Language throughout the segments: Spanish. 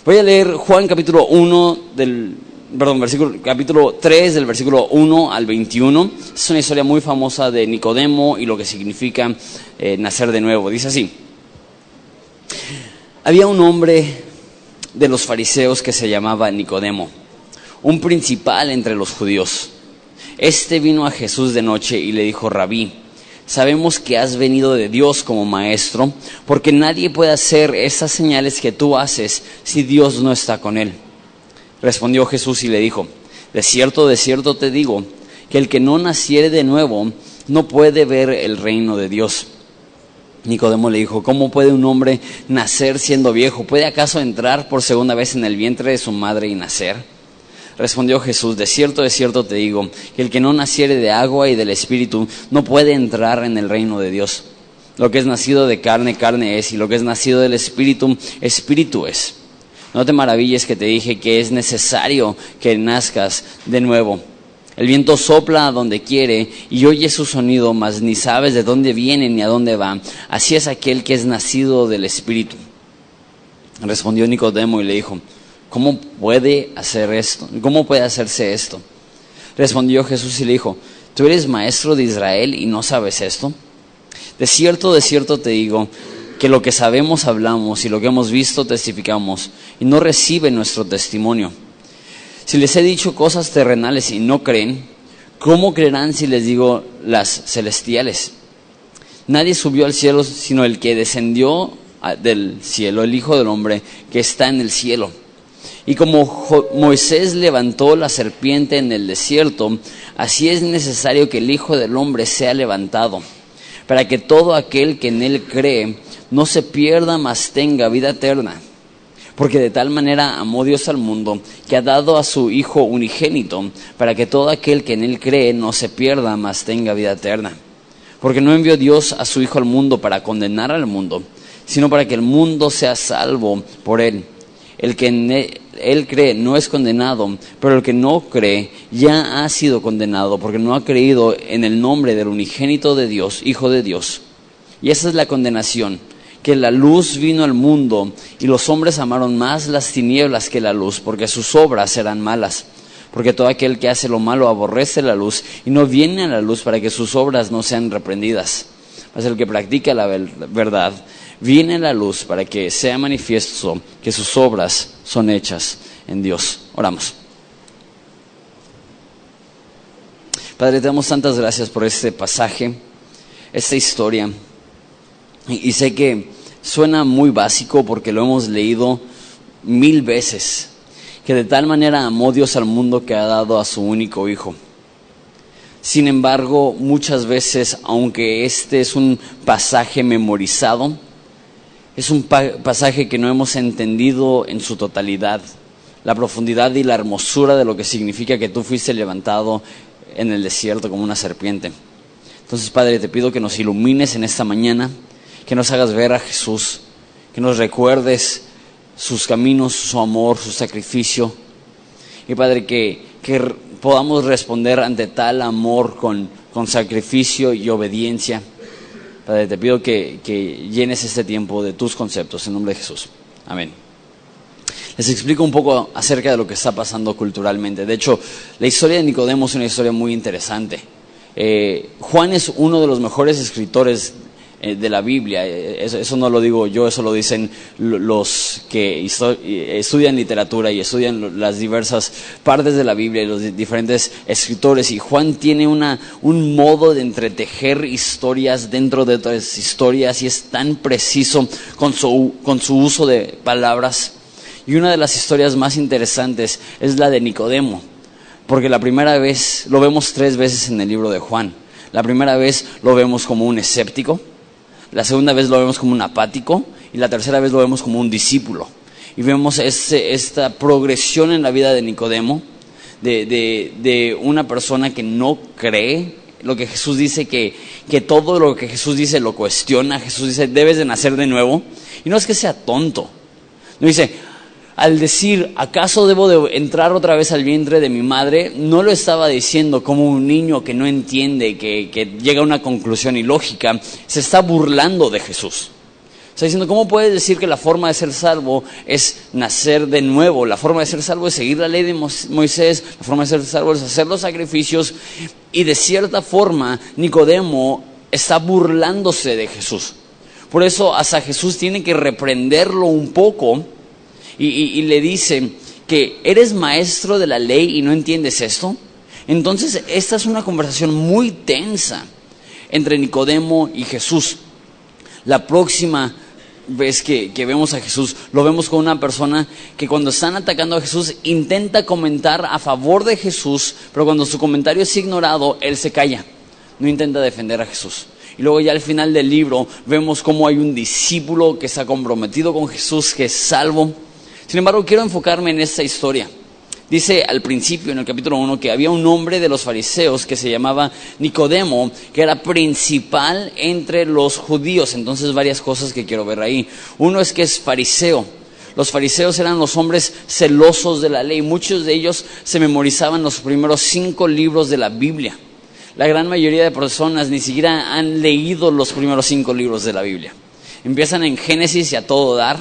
Voy a leer Juan capítulo 3 del versículo 1 al 21. Es una historia muy famosa de Nicodemo y lo que significa nacer de nuevo. Dice así: había un hombre de los fariseos que se llamaba Nicodemo, un principal entre los judíos. Este vino a Jesús de noche y le dijo: Rabí, sabemos que has venido de Dios como maestro, porque nadie puede hacer esas señales que tú haces si Dios no está con él. Respondió Jesús y le dijo: de cierto te digo, que el que no naciere de nuevo no puede ver el reino de Dios. Nicodemo le dijo: ¿cómo puede un hombre nacer siendo viejo? ¿Puede acaso entrar por segunda vez en el vientre de su madre y nacer? Respondió Jesús: de cierto te digo, que el que no naciere de agua y del Espíritu no puede entrar en el reino de Dios. Lo que es nacido de carne, carne es, y lo que es nacido del Espíritu, Espíritu es. No te maravilles que te dije que es necesario que nazcas de nuevo. El viento sopla a donde quiere y oye su sonido, mas ni sabes de dónde viene ni a dónde va. Así es aquel que es nacido del Espíritu. Respondió Nicodemo y le dijo: ¿cómo puede hacerse esto? Respondió Jesús y le dijo: ¿tú eres maestro de Israel y no sabes esto? De cierto te digo, que lo que sabemos hablamos y lo que hemos visto testificamos, y no reciben nuestro testimonio. Si les he dicho cosas terrenales y no creen, ¿cómo creerán si les digo las celestiales? Nadie subió al cielo sino el que descendió del cielo, el Hijo del Hombre que está en el cielo. Y como Moisés levantó la serpiente en el desierto, así es necesario que el Hijo del Hombre sea levantado, para que todo aquel que en él cree no se pierda, mas tenga vida eterna. Porque de tal manera amó Dios al mundo, que ha dado a su Hijo unigénito, para que todo aquel que en él cree no se pierda, mas tenga vida eterna. Porque no envió Dios a su Hijo al mundo para condenar al mundo, sino para que el mundo sea salvo por él. El que en él cree no es condenado, pero el que no cree ya ha sido condenado, porque no ha creído en el nombre del unigénito de Dios, Hijo de Dios. Y esa es la condenación, que la luz vino al mundo, y los hombres amaron más las tinieblas que la luz, porque sus obras eran malas. Porque todo aquel que hace lo malo aborrece la luz, y no viene a la luz para que sus obras no sean reprendidas. Mas el que practica la verdad viene a la luz para que sea manifiesto que sus obras son hechas en Dios. Oramos. Padre, te damos tantas gracias por este pasaje, esta historia. Y sé que suena muy básico porque lo hemos leído 1000 veces, que de tal manera amó Dios al mundo que ha dado a su único Hijo. Sin embargo, muchas veces, aunque este es un pasaje memorizado, es un pasaje que no hemos entendido en su totalidad, la profundidad y la hermosura de lo que significa que tú fuiste levantado en el desierto como una serpiente. Entonces, Padre, te pido que nos ilumines en esta mañana, que nos hagas ver a Jesús, que nos recuerdes sus caminos, su amor, su sacrificio. Y Padre, que podamos responder ante tal amor con sacrificio y obediencia. Padre, te pido que llenes este tiempo de tus conceptos, en nombre de Jesús. Amén. Les explico un poco acerca de lo que está pasando culturalmente. De hecho, la historia de Nicodemo es una historia muy interesante. Juan es uno de los mejores escritores de la Biblia. Eso no lo digo yo, eso lo dicen los que estudian literatura y estudian las diversas partes de la Biblia y los diferentes escritores. Y Juan tiene un modo de entretejer historias dentro de otras historias y es tan preciso con su uso de palabras. Y una de las historias más interesantes es la de Nicodemo, porque la primera vez lo vemos 3 veces en el libro de Juan. La primera vez lo vemos como un escéptico, la segunda vez lo vemos como un apático y la tercera vez lo vemos como un discípulo. Y vemos esta progresión en la vida de Nicodemo, de una persona que no cree lo que Jesús dice, que todo lo que Jesús dice lo cuestiona. Jesús dice: debes de nacer de nuevo. Y no es que sea tonto, no dice, al decir, ¿acaso debo de entrar otra vez al vientre de mi madre? No lo estaba diciendo como un niño que no entiende, que llega a una conclusión ilógica. Se está burlando de Jesús. Está diciendo, ¿cómo puedes decir que la forma de ser salvo es nacer de nuevo? La forma de ser salvo es seguir la ley de Moisés, la forma de ser salvo es hacer los sacrificios. Y de cierta forma, Nicodemo está burlándose de Jesús. Por eso hasta Jesús tiene que reprenderlo un poco y le dice que eres maestro de la ley y no entiendes esto. Entonces esta es una conversación muy tensa entre Nicodemo y Jesús. La próxima vez que vemos a Jesús, lo vemos con una persona que cuando están atacando a Jesús intenta comentar a favor de Jesús, pero cuando su comentario es ignorado, él se calla, no intenta defender a Jesús. Y luego ya al final del libro vemos cómo hay un discípulo que está comprometido con Jesús, que es salvo. Sin embargo, quiero enfocarme en esta historia. Dice al principio, en el capítulo 1, que había un hombre de los fariseos que se llamaba Nicodemo, que era principal entre los judíos. Entonces, varias cosas que quiero ver ahí. Uno es que es fariseo. Los fariseos eran los hombres celosos de la ley. Muchos de ellos se memorizaban los primeros 5 libros de la Biblia. La gran mayoría de personas ni siquiera han leído los primeros 5 libros de la Biblia. Empiezan en Génesis y a todo dar.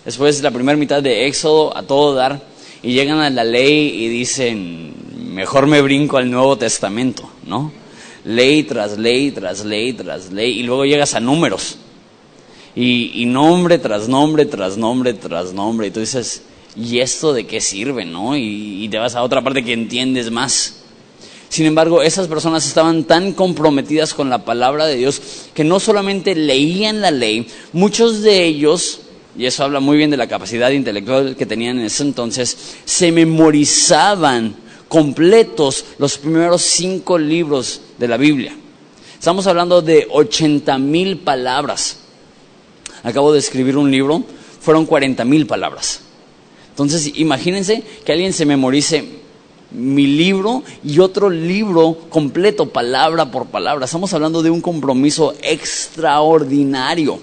Después la primera mitad de Éxodo a todo dar. Y llegan a la ley y dicen, mejor me brinco al Nuevo Testamento, ¿no? Ley tras ley, tras ley, tras ley. Y luego llegas a números. Y nombre tras nombre, tras nombre, tras nombre. Y tú dices, ¿y esto de qué sirve, no? Y te vas a otra parte que entiendes más. Sin embargo, esas personas estaban tan comprometidas con la palabra de Dios que no solamente leían la ley, muchos de ellos, y eso habla muy bien de la capacidad intelectual que tenían en ese entonces, se memorizaban completos los primeros 5 libros de la Biblia. Estamos hablando de 80,000 palabras. Acabo de escribir un libro, fueron 40,000 palabras. Entonces, imagínense que alguien se memorice mi libro y otro libro completo, palabra por palabra. Estamos hablando de un compromiso extraordinario.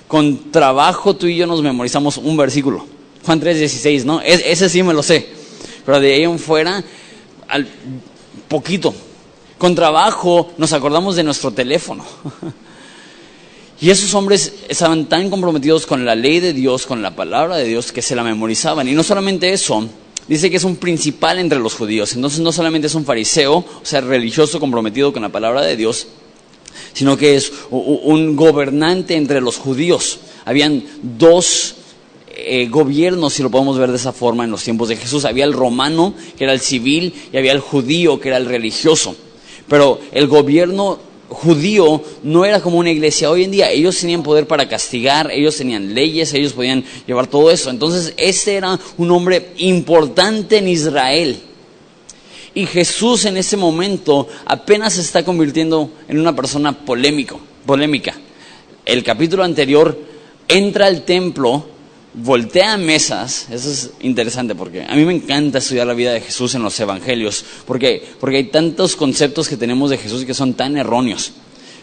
Con trabajo tú y yo nos memorizamos un versículo, Juan 3:16, ¿no? Ese sí me lo sé, pero de ahí en fuera, al poquito. Con trabajo nos acordamos de nuestro teléfono. Y esos hombres estaban tan comprometidos con la ley de Dios, con la palabra de Dios, que se la memorizaban. Y no solamente eso, dice que es un principal entre los judíos. Entonces no solamente es un fariseo, o sea, religioso comprometido con la palabra de Dios, sino que es un gobernante entre los judíos. Habían 2 gobiernos, si lo podemos ver de esa forma, en los tiempos de Jesús. Había el romano, que era el civil, y había el judío, que era el religioso. Pero el gobierno judío no era como una iglesia hoy en día. Ellos tenían poder para castigar, ellos tenían leyes, ellos podían llevar todo eso. Entonces este era un hombre importante en Israel. Y Jesús en ese momento apenas se está convirtiendo en una persona polémica. El capítulo anterior entra al templo, voltea mesas. Eso es interesante porque a mí me encanta estudiar la vida de Jesús en los evangelios, porque hay tantos conceptos que tenemos de Jesús que son tan erróneos.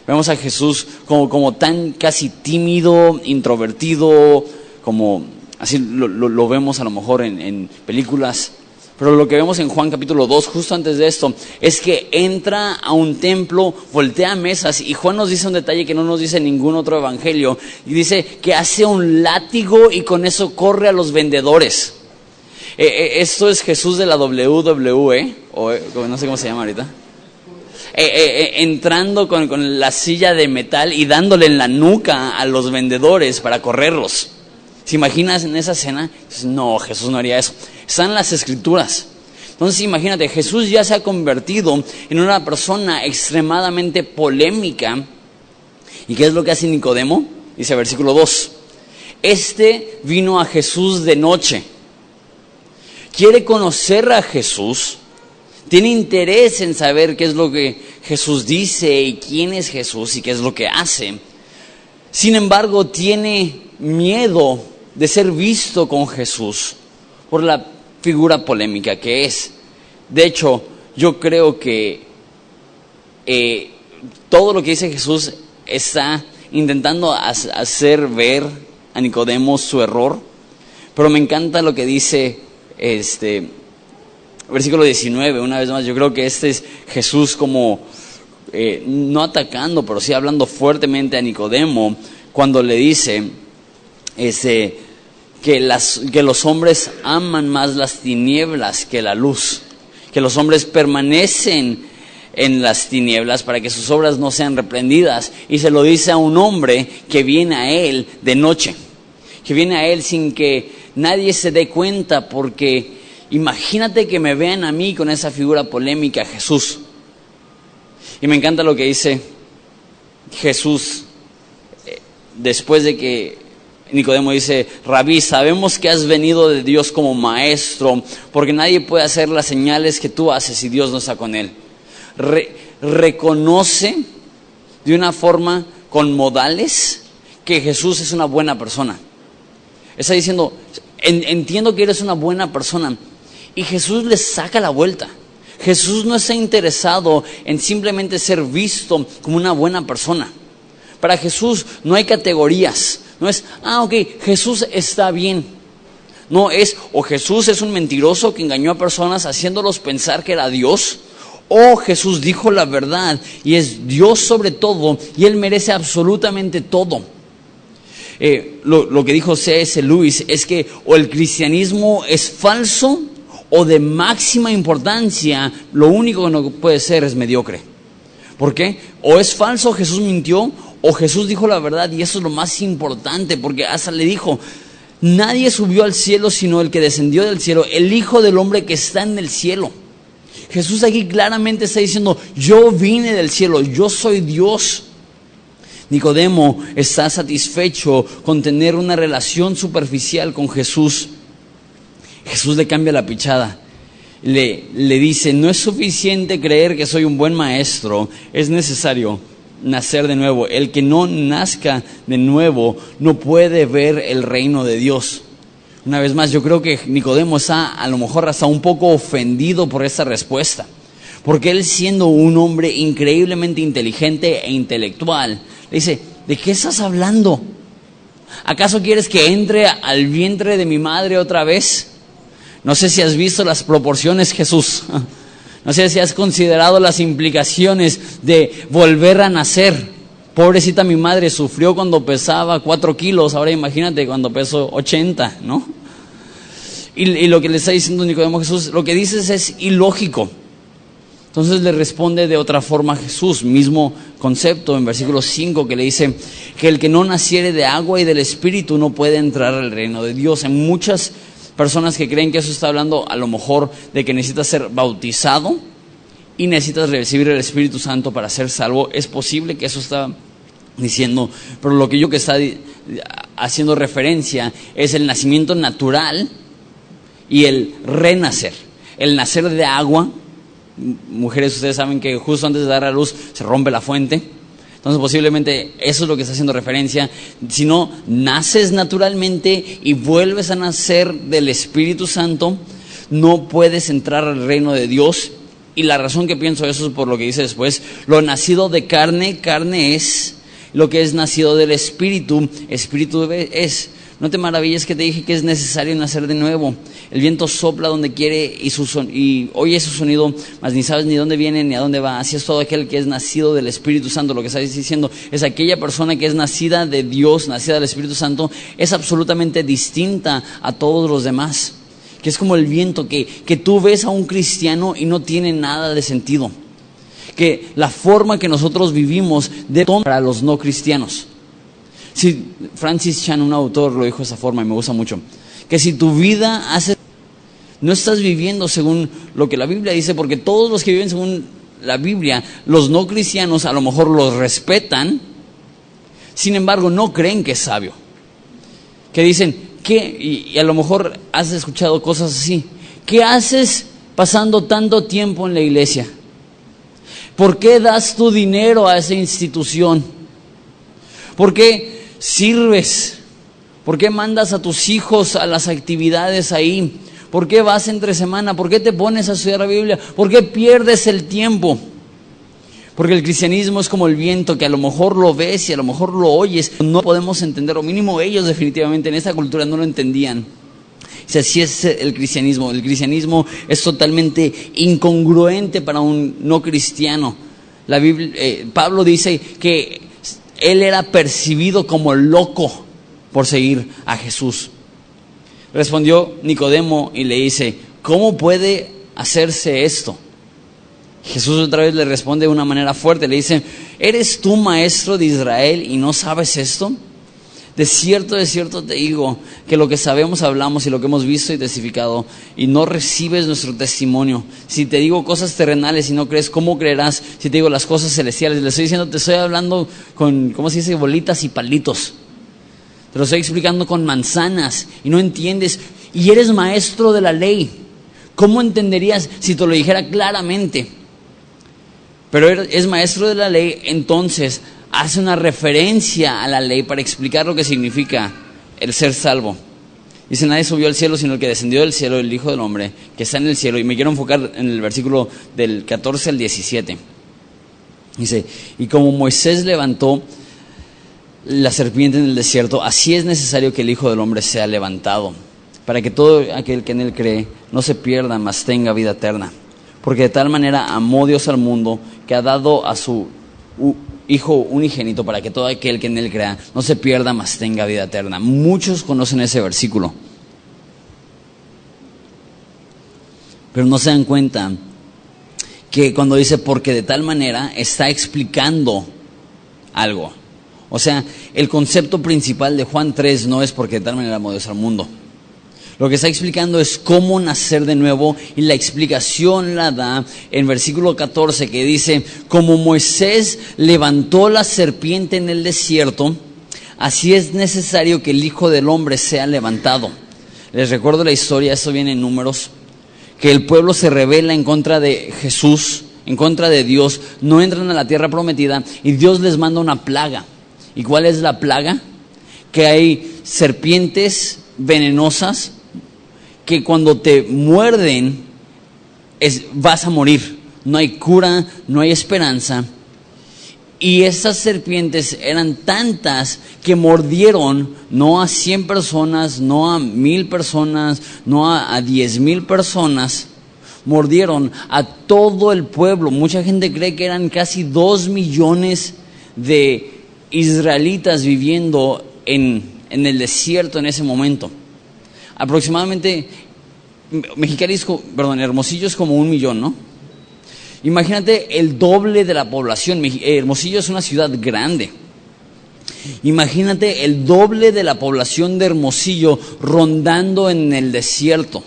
Vemos a Jesús como tan casi tímido, introvertido, como así lo vemos a lo mejor en películas. Pero lo que vemos en Juan capítulo 2, justo antes de esto, es que entra a un templo, voltea mesas, y Juan nos dice un detalle que no nos dice ningún otro evangelio, y dice que hace un látigo y con eso corre a los vendedores. Esto es Jesús de la WWE, o no sé cómo se llama ahorita. Entrando con la silla de metal y dándole en la nuca a los vendedores para correrlos. ¿Se imaginas en esa escena? No, Jesús no haría eso. Están las Escrituras. Entonces imagínate, Jesús ya se ha convertido en una persona extremadamente polémica. ¿Y qué es lo que hace Nicodemo? Dice versículo 2. Este vino a Jesús de noche. Quiere conocer a Jesús. Tiene interés en saber qué es lo que Jesús dice y quién es Jesús y qué es lo que hace. Sin embargo, tiene miedo de ser visto con Jesús por la figura polémica que es. De hecho, yo creo que todo lo que dice Jesús está intentando hacer ver a Nicodemo su error, pero me encanta lo que dice versículo 19, una vez más. Yo creo que este es Jesús como no atacando, pero sí hablando fuertemente a Nicodemo, cuando le dice, que los hombres aman más las tinieblas que la luz, que los hombres permanecen en las tinieblas para que sus obras no sean reprendidas. Y se lo dice a un hombre que viene a él de noche, que viene a él sin que nadie se dé cuenta, porque imagínate que me vean a mí con esa figura polémica, Jesús. Y me encanta lo que dice Jesús después de que Nicodemo dice: Rabí, sabemos que has venido de Dios como maestro, porque nadie puede hacer las señales que tú haces si Dios no está con él. Reconoce de una forma con modales que Jesús es una buena persona. Está diciendo: entiendo que eres una buena persona. Y Jesús le saca la vuelta. Jesús no está interesado en simplemente ser visto como una buena persona. Para Jesús no hay categorías. No es, ok, Jesús está bien. No, es o Jesús es un mentiroso que engañó a personas haciéndolos pensar que era Dios, o Jesús dijo la verdad y es Dios sobre todo y Él merece absolutamente todo. Lo que dijo C.S. Lewis es que o el cristianismo es falso o de máxima importancia, lo único que no puede ser es mediocre. ¿Por qué? O es falso, Jesús mintió, o Jesús dijo la verdad, y eso es lo más importante, porque hasta le dijo: nadie subió al cielo sino el que descendió del cielo, el Hijo del Hombre que está en el cielo. Jesús aquí claramente está diciendo: yo vine del cielo, yo soy Dios. Nicodemo está satisfecho con tener una relación superficial con Jesús. Jesús le cambia la pichada. Le dice: no es suficiente creer que soy un buen maestro, es necesario nacer de nuevo. El que no nazca de nuevo no puede ver el reino de Dios. Una vez más, yo creo que Nicodemo está a lo mejor hasta un poco ofendido por esta respuesta, porque él, siendo un hombre increíblemente inteligente e intelectual, le dice: ¿de qué estás hablando? ¿Acaso quieres que entre al vientre de mi madre otra vez? No sé si has visto las proporciones, Jesús. No sé si has considerado las implicaciones de volver a nacer. Pobrecita mi madre, sufrió cuando pesaba 4 kilos, ahora imagínate cuando peso 80, ¿no? Y lo que le está diciendo Nicodemo a Jesús, lo que dices es ilógico. Entonces le responde de otra forma Jesús, mismo concepto en versículo 5, que le dice que el que no naciere de agua y del Espíritu no puede entrar al reino de Dios. Hay muchas personas que creen que eso está hablando a lo mejor de que necesitas ser bautizado y necesitas recibir el Espíritu Santo para ser salvo. Es posible que eso está diciendo, pero lo que yo que está haciendo referencia es el nacimiento natural y el renacer. El nacer de agua. Mujeres, ustedes saben que justo antes de dar a luz se rompe la fuente. Entonces posiblemente eso es lo que está haciendo referencia. Si no naces naturalmente y vuelves a nacer del Espíritu Santo, no puedes entrar al reino de Dios. Y la razón que pienso eso es por lo que dice después: lo nacido de carne, carne es; lo que es nacido del Espíritu, Espíritu es. No te maravilles que te dije que es necesario nacer de nuevo. El viento sopla donde quiere y oye su sonido, mas ni sabes ni dónde viene ni a dónde va. Así es todo aquel que es nacido del Espíritu Santo. Lo que está diciendo es aquella persona que es nacida de Dios, nacida del Espíritu Santo, es absolutamente distinta a todos los demás. Que es como el viento que tú ves a un cristiano y no tiene nada de sentido. Que la forma que nosotros vivimos de para los no cristianos. Si Francis Chan, un autor, lo dijo de esa forma y me gusta mucho, que si tu vida no estás viviendo según lo que la Biblia dice, porque todos los que viven según la Biblia, los no cristianos a lo mejor los respetan, sin embargo no creen que es sabio. Que dicen, y a lo mejor has escuchado cosas así: ¿qué haces pasando tanto tiempo en la iglesia? ¿Por qué das tu dinero a esa institución? ¿Por qué sirves? ¿Por qué mandas a tus hijos a las actividades ahí? ¿Por qué vas entre semana? ¿Por qué te pones a estudiar la Biblia? ¿Por qué pierdes el tiempo? Porque el cristianismo es como el viento, que a lo mejor lo ves y a lo mejor lo oyes, no podemos entender, o mínimo ellos definitivamente en esta cultura no lo entendían. O sea, así es el cristianismo. El cristianismo es totalmente incongruente para un no cristiano. La Biblia, Pablo dice que él era percibido como loco por seguir a Jesús. Respondió Nicodemo y le dice, ¿cómo puede hacerse esto? Jesús otra vez le responde de una manera fuerte, le dice, ¿eres tú maestro de Israel y no sabes esto? De cierto te digo que lo que sabemos hablamos y lo que hemos visto y testificado y no recibes nuestro testimonio. Si te digo cosas terrenales y no crees, ¿cómo creerás si te digo las cosas celestiales? Le estoy diciendo, te estoy hablando con, ¿cómo se dice? Bolitas y palitos. Te lo estoy explicando con manzanas y no entiendes. Y eres maestro de la ley. ¿Cómo entenderías si te lo dijera claramente? Pero es maestro de la ley, entonces hace una referencia a la ley para explicar lo que significa el ser salvo. Dice, nadie subió al cielo sino el que descendió del cielo, el Hijo del Hombre, que está en el cielo. Y me quiero enfocar en el versículo del 14 al 17. Dice, y como Moisés levantó la serpiente en el desierto, así es necesario que el Hijo del Hombre sea levantado, para que todo aquel que en él cree no se pierda, mas tenga vida eterna. Porque de tal manera amó Dios al mundo, que ha dado a su Hijo unigénito, para que todo aquel que en él crea no se pierda, mas tenga vida eterna. Muchos conocen ese versículo, pero no se dan cuenta que cuando dice porque de tal manera, está explicando algo. O sea, el concepto principal de Juan 3 no es porque de tal manera amó Dios al mundo. Lo que está explicando es cómo nacer de nuevo, y la explicación la da en versículo 14, que dice, como Moisés levantó la serpiente en el desierto, así es necesario que el Hijo del Hombre sea levantado. Les recuerdo la historia, esto viene en Números, que el pueblo se rebela en contra de Jesús, en contra de Dios, no entran a la tierra prometida y Dios les manda una plaga. ¿Y cuál es la plaga? Que hay serpientes venenosas que cuando te muerden vas a morir. No hay cura, no hay esperanza. Y estas serpientes eran tantas que mordieron no a 100 personas, no a 1000 personas, no a 10,000 personas. Mordieron a todo el pueblo. Mucha gente cree que eran casi 2 millones de israelitas viviendo en el desierto en ese momento. Aproximadamente, Hermosillo es como 1 millón, ¿no? Imagínate el doble de la población. Hermosillo es una ciudad grande. Imagínate el doble de la población de Hermosillo rondando en el desierto.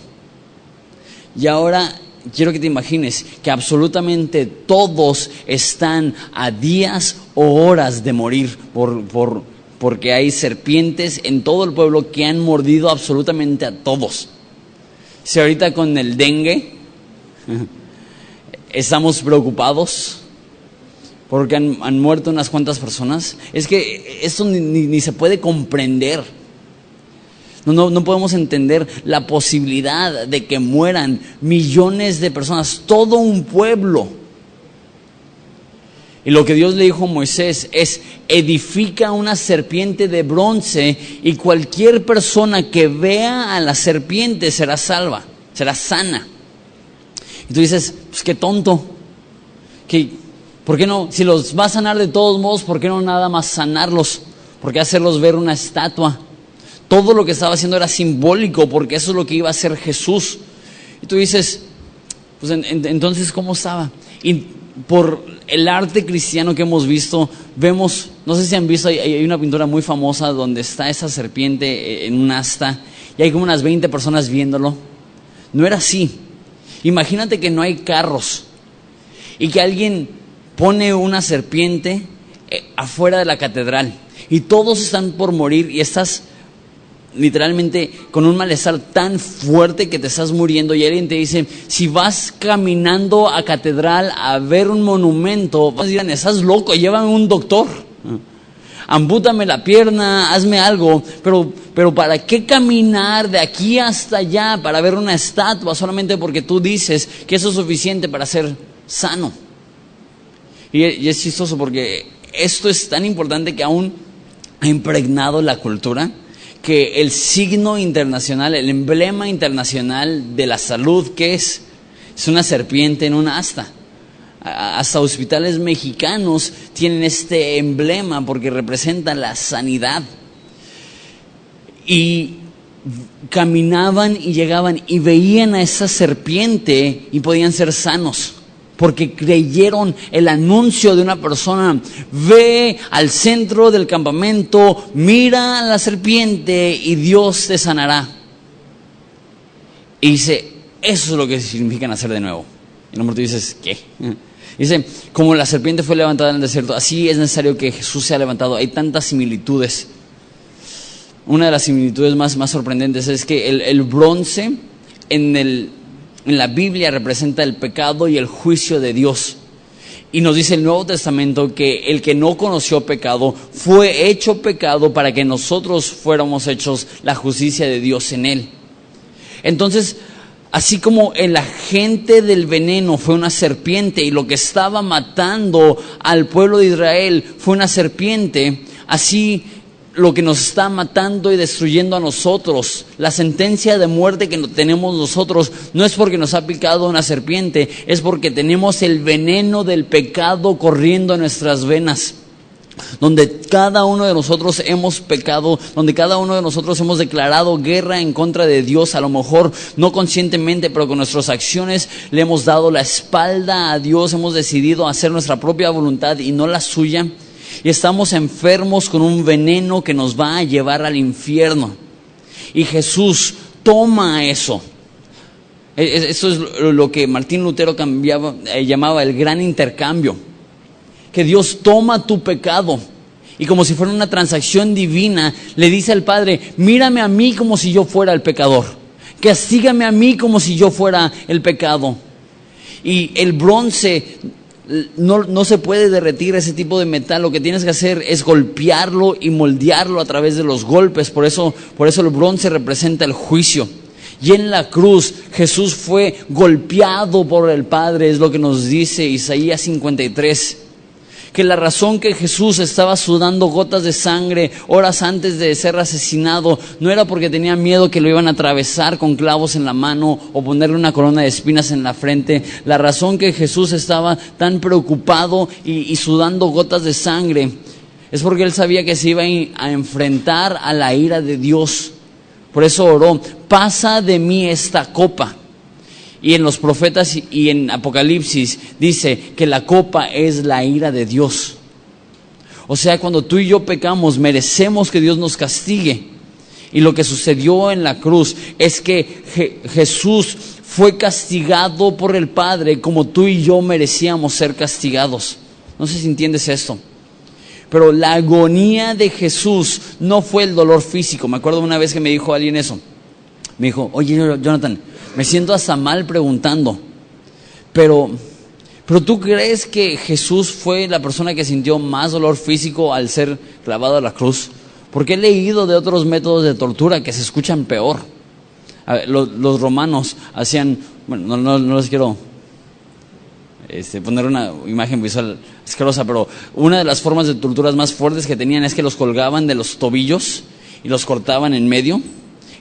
Y ahora quiero que te imagines que absolutamente todos están a días o horas de morir porque hay serpientes en todo el pueblo que han mordido absolutamente a todos. Si ahorita con el dengue estamos preocupados porque han muerto unas cuantas personas, es que esto ni se puede comprender. No podemos entender la posibilidad de que mueran millones de personas, todo un pueblo. Y lo que Dios le dijo a Moisés es, edifica una serpiente de bronce y cualquier persona que vea a la serpiente será salva, será sana. Y tú dices, pues qué tonto, ¿por qué no? Si los va a sanar de todos modos, ¿por qué no nada más sanarlos? ¿Por qué hacerlos ver una estatua? Todo lo que estaba haciendo era simbólico, porque eso es lo que iba a hacer Jesús. Y tú dices, pues entonces ¿cómo estaba? Y por el arte cristiano que hemos visto, vemos, no sé si han visto, hay una pintura muy famosa donde está esa serpiente en un asta y hay como unas 20 personas viéndolo. No era así. Imagínate que no hay carros y que alguien pone una serpiente afuera de la catedral y todos están por morir y estás literalmente con un malestar tan fuerte que te estás muriendo, y alguien te dice, si vas caminando a catedral a ver un monumento, vas a decir, estás loco, llévame un doctor, ampútame la pierna, hazme algo, pero ¿para qué caminar de aquí hasta allá para ver una estatua solamente porque tú dices que eso es suficiente para ser sano? Y es chistoso porque esto es tan importante que aún ha impregnado la cultura, que el signo internacional, el emblema internacional de la salud, ¿qué es? Es una serpiente en un asta. Hasta hospitales mexicanos tienen este emblema porque representa la sanidad. y caminaban y llegaban y veían a esa serpiente y podían ser sanos, porque creyeron el anuncio de una persona. Ve al centro del campamento, mira a la serpiente y Dios te sanará. Y dice, eso es lo que significa nacer de nuevo. Y a lo mejor tú dices, ¿qué? Dice, como la serpiente fue levantada en el desierto, así es necesario que Jesús sea levantado. Hay tantas similitudes. Una de las similitudes más sorprendentes es que el bronce en la Biblia representa el pecado y el juicio de Dios. Y nos dice el Nuevo Testamento que el que no conoció pecado fue hecho pecado para que nosotros fuéramos hechos la justicia de Dios en él. Entonces, así como el agente del veneno fue una serpiente y lo que estaba matando al pueblo de Israel fue una serpiente, así lo que nos está matando y destruyendo a nosotros, la sentencia de muerte que tenemos nosotros, no es porque nos ha picado una serpiente, es porque tenemos el veneno del pecado corriendo en nuestras venas. Donde cada uno de nosotros hemos pecado, donde cada uno de nosotros hemos declarado guerra en contra de Dios, a lo mejor no conscientemente, pero con nuestras acciones le hemos dado la espalda a Dios, hemos decidido hacer nuestra propia voluntad y no la suya. Y estamos enfermos con un veneno que nos va a llevar al infierno. Y Jesús toma eso. Eso es lo que Martín Lutero llamaba el gran intercambio. Que Dios toma tu pecado y como si fuera una transacción divina, le dice al Padre, mírame a mí como si yo fuera el pecador. Castígame a mí como si yo fuera el pecado. Y el bronce no se puede derretir, ese tipo de metal. Lo que tienes que hacer es golpearlo y moldearlo a través de los golpes. Por eso el bronce representa el juicio. Y en la cruz Jesús fue golpeado por el Padre, es lo que nos dice Isaías 53. Que la razón que Jesús estaba sudando gotas de sangre horas antes de ser asesinado no era porque tenía miedo que lo iban a atravesar con clavos en la mano o ponerle una corona de espinas en la frente. La razón que Jesús estaba tan preocupado y sudando gotas de sangre es porque él sabía que se iba a enfrentar a la ira de Dios. Por eso oró, pasa de mí esta copa. Y en los profetas y en Apocalipsis dice que la copa es la ira de Dios. O sea, cuando tú y yo pecamos, merecemos que Dios nos castigue. Y lo que sucedió en la cruz es que Jesús fue castigado por el Padre como tú y yo merecíamos ser castigados. No sé si entiendes esto. Pero la agonía de Jesús no fue el dolor físico. Me acuerdo una vez que me dijo alguien eso. Me dijo, oye Jonathan, me siento hasta mal preguntando, pero ¿tú crees que Jesús fue la persona que sintió más dolor físico al ser clavado a la cruz? Porque he leído de otros métodos de tortura que se escuchan peor. Los romanos hacían, bueno, no les quiero poner una imagen visual asquerosa, pero una de las formas de torturas más fuertes que tenían es que los colgaban de los tobillos y los cortaban en medio.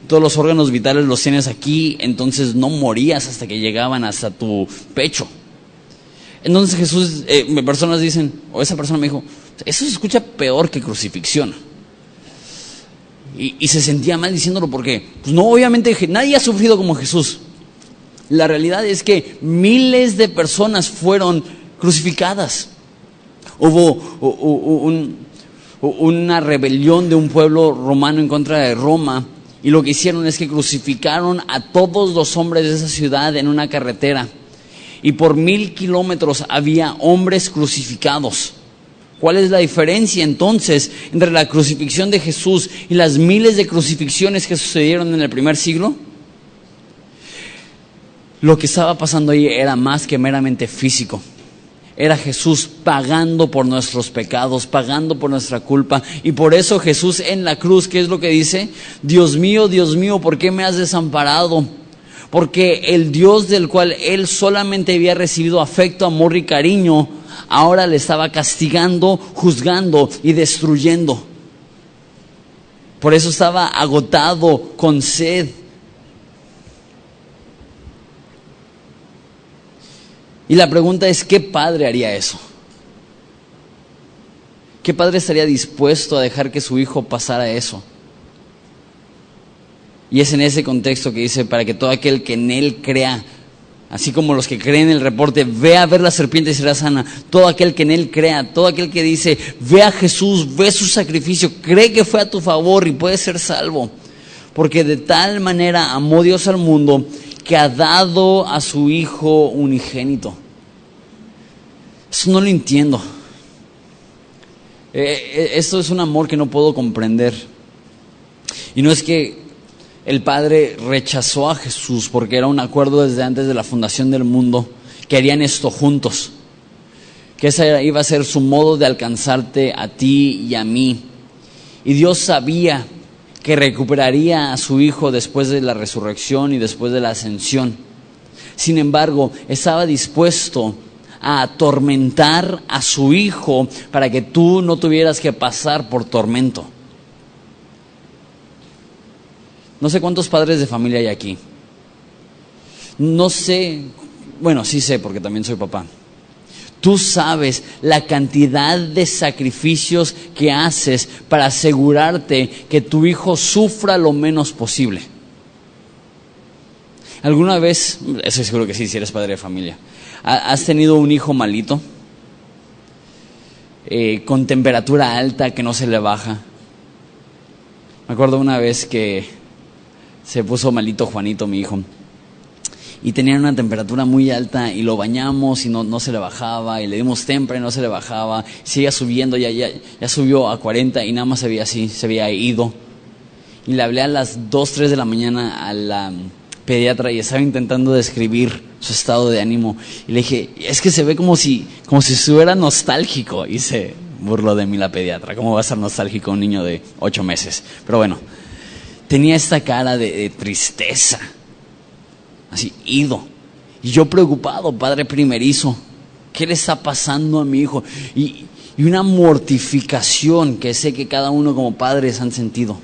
Todos los órganos vitales los tienes aquí, entonces no morías hasta que llegaban hasta tu pecho. Entonces Jesús, personas dicen, o esa persona me dijo, eso se escucha peor que crucifixión. Y se sentía mal diciéndolo porque, pues no, obviamente nadie ha sufrido como Jesús. La realidad es que miles de personas fueron crucificadas. Hubo una rebelión de un pueblo romano en contra de Roma. Y lo que hicieron es que crucificaron a todos los hombres de esa ciudad en una carretera. Y por 1000 kilómetros había hombres crucificados. ¿Cuál es la diferencia entonces entre la crucifixión de Jesús y las miles de crucifixiones que sucedieron en el primer siglo? Lo que estaba pasando ahí era más que meramente físico. Era Jesús pagando por nuestros pecados, pagando por nuestra culpa. Y por eso Jesús en la cruz, ¿qué es lo que dice? Dios mío, ¿por qué me has desamparado? Porque el Dios del cual él solamente había recibido afecto, amor y cariño, ahora le estaba castigando, juzgando y destruyendo. Por eso estaba agotado, con sed. Y la pregunta es, ¿qué padre haría eso? ¿Qué padre estaría dispuesto a dejar que su hijo pasara eso? Y es en ese contexto que dice, para que todo aquel que en Él crea, así como los que creen en el reporte, ve a ver la serpiente y será sana. Todo aquel que en Él crea, todo aquel que dice, ve a Jesús, ve su sacrificio, cree que fue a tu favor y puede ser salvo. Porque de tal manera amó Dios al mundo que ha dado a su Hijo unigénito. Eso no lo entiendo. Esto es un amor que no puedo comprender. Y no es que el Padre rechazó a Jesús porque era un acuerdo desde antes de la fundación del mundo, que harían esto juntos, que ese iba a ser su modo de alcanzarte a ti y a mí. Y Dios sabía que recuperaría a su Hijo después de la resurrección y después de la ascensión. Sin embargo, estaba dispuesto a atormentar a su Hijo para que tú no tuvieras que pasar por tormento. No sé cuántos padres de familia hay aquí. No sé, bueno, sí sé porque también soy papá. Tú sabes la cantidad de sacrificios que haces para asegurarte que tu hijo sufra lo menos posible. ¿Alguna vez, estoy seguro que sí, si eres padre de familia, has tenido un hijo malito, con temperatura alta que no se le baja? Me acuerdo una vez que se puso malito Juanito, mi hijo, y tenía una temperatura muy alta y lo bañamos y no se le bajaba, y le dimos tempra y no se le bajaba, seguía subiendo, ya subió a 40 y nada más se veía así, se había ido. Y le hablé a las 2, 3 de la mañana a la pediatra y estaba intentando describir su estado de ánimo, y le dije, es que se ve como si estuviera nostálgico, y se burló de mí la pediatra. ¿Cómo va a ser nostálgico un niño de 8 meses? Pero bueno, tenía esta cara de tristeza, así, ido. Y yo preocupado, padre primerizo, ¿qué le está pasando a mi hijo? Y una mortificación que sé que cada uno como padres han sentido.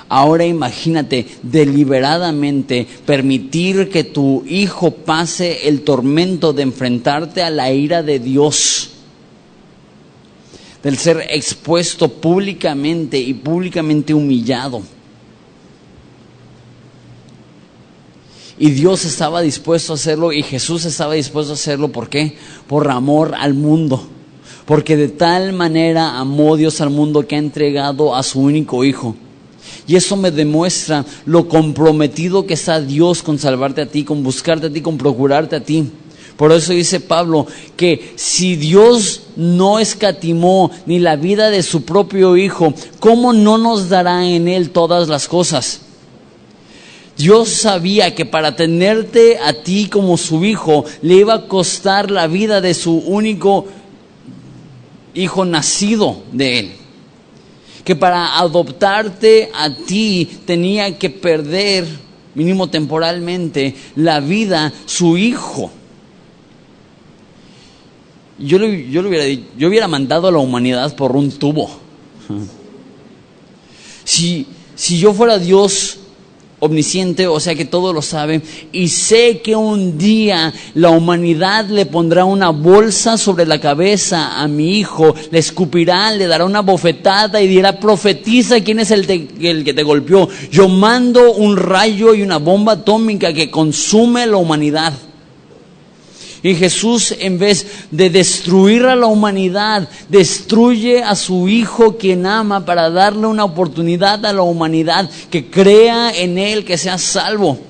Ahora imagínate, deliberadamente permitir que tu hijo pase el tormento de enfrentarte a la ira de Dios, del ser expuesto públicamente y públicamente humillado. Y Dios estaba dispuesto a hacerlo y Jesús estaba dispuesto a hacerlo. ¿Por qué? Por amor al mundo. Porque de tal manera amó Dios al mundo que ha entregado a su único Hijo. Y eso me demuestra lo comprometido que está Dios con salvarte a ti, con buscarte a ti, con procurarte a ti. Por eso dice Pablo que si Dios no escatimó ni la vida de su propio Hijo, ¿cómo no nos dará en Él todas las cosas? Dios sabía que para tenerte a ti como su hijo, le iba a costar la vida de su único hijo nacido de Él. Que para adoptarte a ti tenía que perder, mínimo temporalmente, la vida su hijo. Yo hubiera mandado a la humanidad por un tubo. Si yo fuera Dios omnisciente, o sea que todo lo sabe, y sé que un día la humanidad le pondrá una bolsa sobre la cabeza a mi hijo, le escupirá, le dará una bofetada y dirá, profetiza quién es el que te golpeó. Yo mando un rayo y una bomba atómica que consume la humanidad. Y Jesús, en vez de destruir a la humanidad, destruye a su Hijo quien ama para darle una oportunidad a la humanidad que crea en Él, que sea salvo.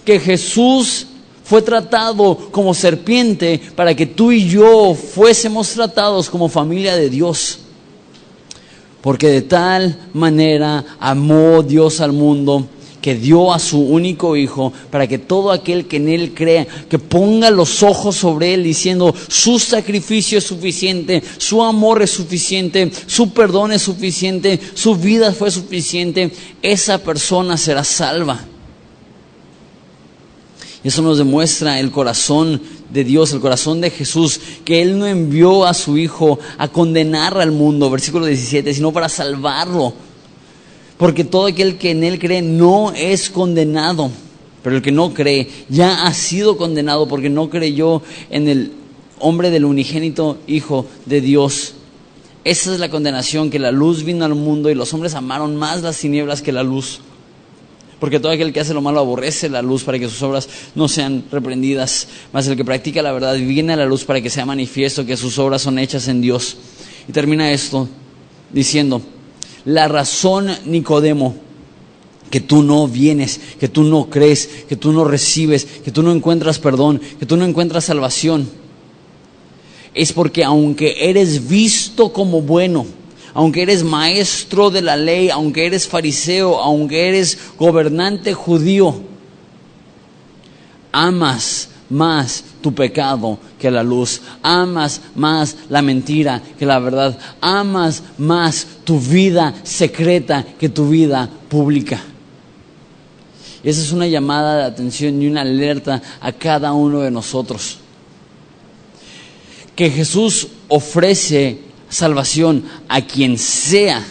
Que Jesús fue tratado como serpiente para que tú y yo fuésemos tratados como familia de Dios. Porque de tal manera amó Dios al mundo que dio a su único Hijo, para que todo aquel que en Él crea, que ponga los ojos sobre Él diciendo, su sacrificio es suficiente, su amor es suficiente, su perdón es suficiente, su vida fue suficiente, esa persona será salva. Y eso nos demuestra el corazón de Dios, el corazón de Jesús, que Él no envió a su Hijo a condenar al mundo, versículo 17, sino para salvarlo. Porque todo aquel que en Él cree no es condenado, pero el que no cree ya ha sido condenado porque no creyó en el hombre del unigénito Hijo de Dios. Esa es la condenación, que la luz vino al mundo y los hombres amaron más las tinieblas que la luz, Porque todo aquel que hace lo malo aborrece la luz para que sus obras no sean reprendidas. Mas el que practica la verdad viene a la luz para que sea manifiesto que sus obras son hechas en Dios. Y termina esto diciendo: la razón, Nicodemo, que tú no vienes, que tú no crees, que tú no recibes, que tú no encuentras perdón, que tú no encuentras salvación, es porque aunque eres visto como bueno, aunque eres maestro de la ley, aunque eres fariseo, aunque eres gobernante judío, amas más tu pecado que la luz, amas más la mentira que la verdad, amas más tu vida secreta que tu vida pública. Y esa es una llamada de atención y una alerta a cada uno de nosotros. Que Jesús ofrece salvación a quien sea,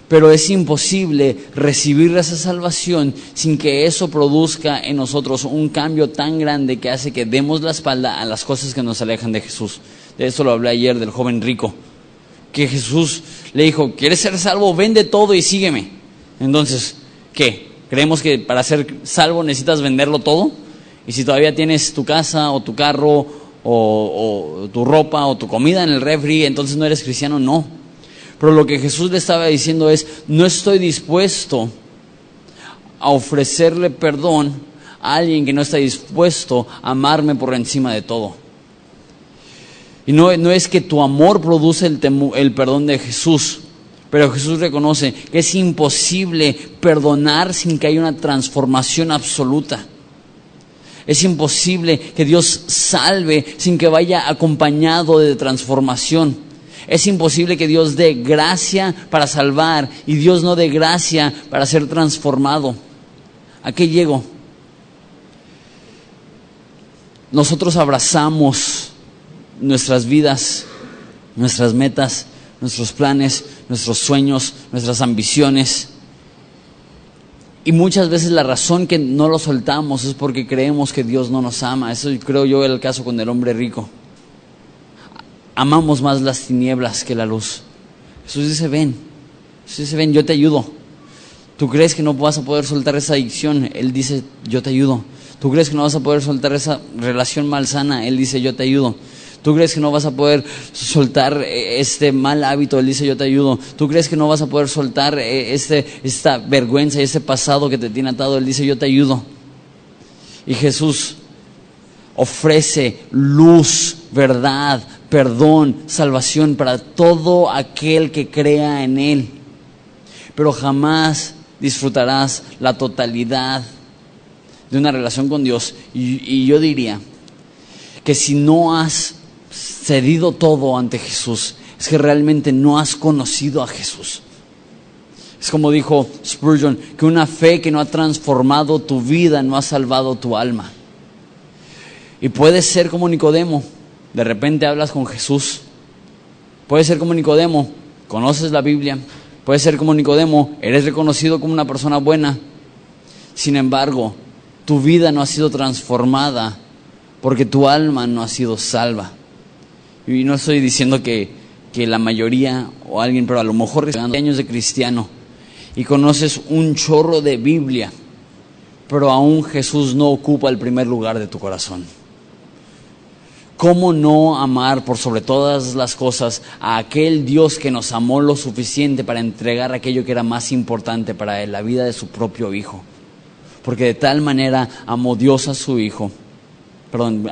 pero es imposible recibir esa salvación sin que eso produzca en nosotros un cambio tan grande que hace que demos la espalda a las cosas que nos alejan de Jesús. De eso lo hablé ayer del joven rico, que Jesús le dijo: ¿quieres ser salvo? Vende todo y sígueme. Entonces, ¿qué? ¿Creemos que para ser salvo necesitas venderlo todo? Y si todavía tienes tu casa o tu carro o tu ropa o tu comida en el refri, entonces no eres cristiano. No. Pero lo que Jesús le estaba diciendo es: no estoy dispuesto a ofrecerle perdón a alguien que no está dispuesto a amarme por encima de todo. Y no es que tu amor produce el perdón de Jesús, pero Jesús reconoce que es imposible perdonar sin que haya una transformación absoluta. Es imposible que Dios salve sin que vaya acompañado de transformación. Es imposible que Dios dé gracia para salvar y Dios no dé gracia para ser transformado. ¿A qué llego? Nosotros abrazamos nuestras vidas, nuestras metas, nuestros planes, nuestros sueños, nuestras ambiciones. Y muchas veces la razón que no lo soltamos es porque creemos que Dios no nos ama. Eso creo yo era el caso con el hombre rico. Amamos más las tinieblas que la luz. Jesús dice: ven. Jesús dice: ven, yo te ayudo. ¿Tú crees que no vas a poder soltar esa adicción? Él dice: yo te ayudo. ¿Tú crees que no vas a poder soltar esa relación malsana? Él dice: yo te ayudo. ¿Tú crees que no vas a poder soltar este mal hábito? Él dice: yo te ayudo. ¿Tú crees que no vas a poder soltar esta vergüenza y este pasado que te tiene atado? Él dice: yo te ayudo. Y Jesús ofrece luz, verdad, perdón, salvación para todo aquel que crea en Él. Pero jamás disfrutarás la totalidad de una relación con Dios. Y yo diría que si no has cedido todo ante Jesús, es que realmente no has conocido a Jesús. Es como dijo Spurgeon, que una fe que no ha transformado tu vida no ha salvado tu alma. Y puedes ser como Nicodemo, de repente hablas con Jesús. Puedes ser como Nicodemo, conoces la Biblia. Puedes ser como Nicodemo, eres reconocido como una persona buena. Sin embargo, tu vida no ha sido transformada porque tu alma no ha sido salva. Y no estoy diciendo que la mayoría o alguien, pero a lo mejor llevando años de cristiano y conoces un chorro de Biblia, pero aún Jesús no ocupa el primer lugar de tu corazón. ¿Cómo no amar por sobre todas las cosas a aquel Dios que nos amó lo suficiente para entregar aquello que era más importante para Él, la vida de su propio Hijo? Porque de tal manera amó Dios a su Hijo,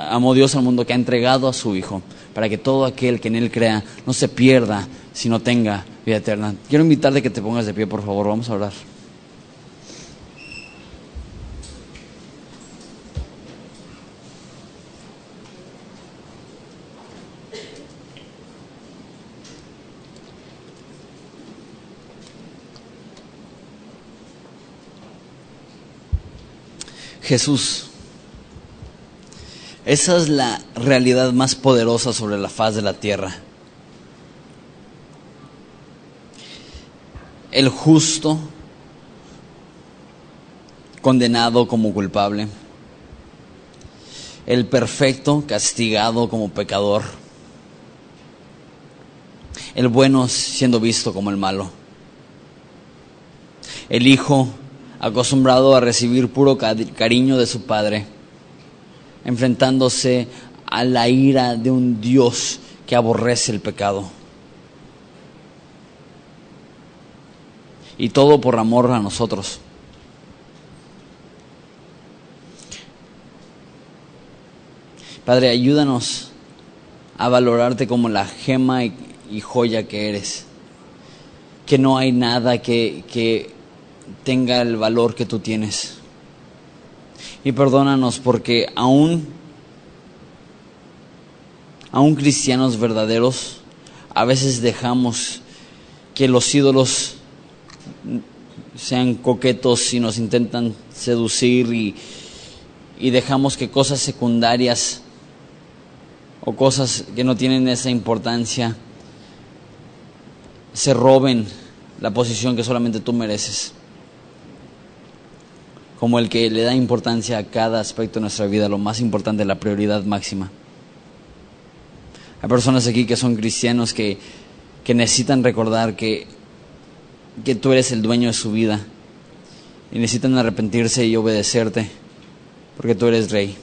amó Dios al mundo que ha entregado a su Hijo, para que todo aquel que en Él crea no se pierda, sino tenga vida eterna. Quiero invitarte a que te pongas de pie, por favor, vamos a orar. Jesús, esa es la realidad más poderosa sobre la faz de la tierra. El justo, condenado como culpable. El perfecto, castigado como pecador. El bueno siendo visto como el malo. El Hijo acostumbrado a recibir puro cariño de su padre, enfrentándose a la ira de un Dios que aborrece el pecado. Y todo por amor a nosotros. Padre, ayúdanos a valorarte como la gema y joya que eres. Que no hay nada que tenga el valor que tú tienes. Y perdónanos porque aún cristianos verdaderos, a veces dejamos que los ídolos sean coquetos y nos intentan seducir y dejamos que cosas secundarias o cosas que no tienen esa importancia se roben la posición que solamente tú mereces. Como el que le da importancia a cada aspecto de nuestra vida, lo más importante, la prioridad máxima. Hay personas aquí que son cristianos que necesitan recordar que tú eres el dueño de su vida y necesitan arrepentirse y obedecerte porque tú eres rey.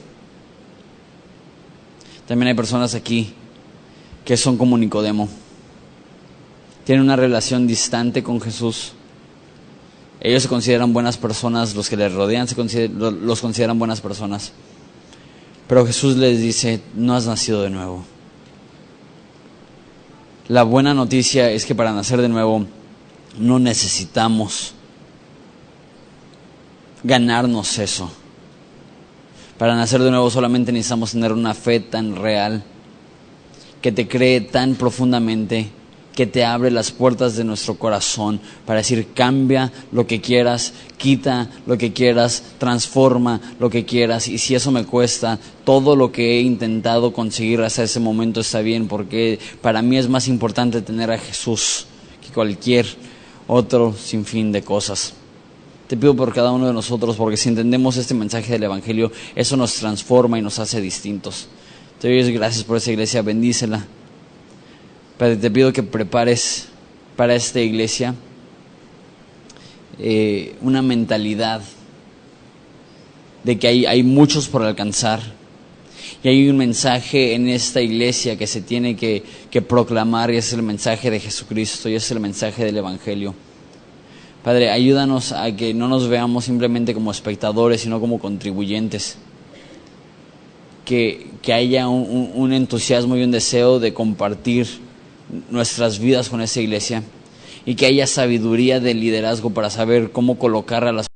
También hay personas aquí que son como Nicodemo. Tienen una relación distante con Jesús. Ellos se consideran buenas personas, los que les rodean los consideran buenas personas. Pero Jesús les dice, no has nacido de nuevo. La buena noticia es que para nacer de nuevo no necesitamos ganarnos eso. Para nacer de nuevo solamente necesitamos tener una fe tan real, que te cree tan profundamente, que te abre las puertas de nuestro corazón para decir, cambia lo que quieras, quita lo que quieras, transforma lo que quieras. Y si eso me cuesta, todo lo que he intentado conseguir hasta ese momento está bien, porque para mí es más importante tener a Jesús que cualquier otro sinfín de cosas. Te pido por cada uno de nosotros, porque si entendemos este mensaje del Evangelio, eso nos transforma y nos hace distintos. Te doy gracias por esa iglesia, bendícela. Padre, te pido que prepares para esta iglesia una mentalidad de que hay muchos por alcanzar y hay un mensaje en esta iglesia que se tiene que proclamar, y es el mensaje de Jesucristo y es el mensaje del Evangelio. Padre, ayúdanos a que no nos veamos simplemente como espectadores, sino como contribuyentes. Que haya un entusiasmo y un deseo de compartir nuestras vidas con esta iglesia, y que haya sabiduría de liderazgo para saber cómo colocar a las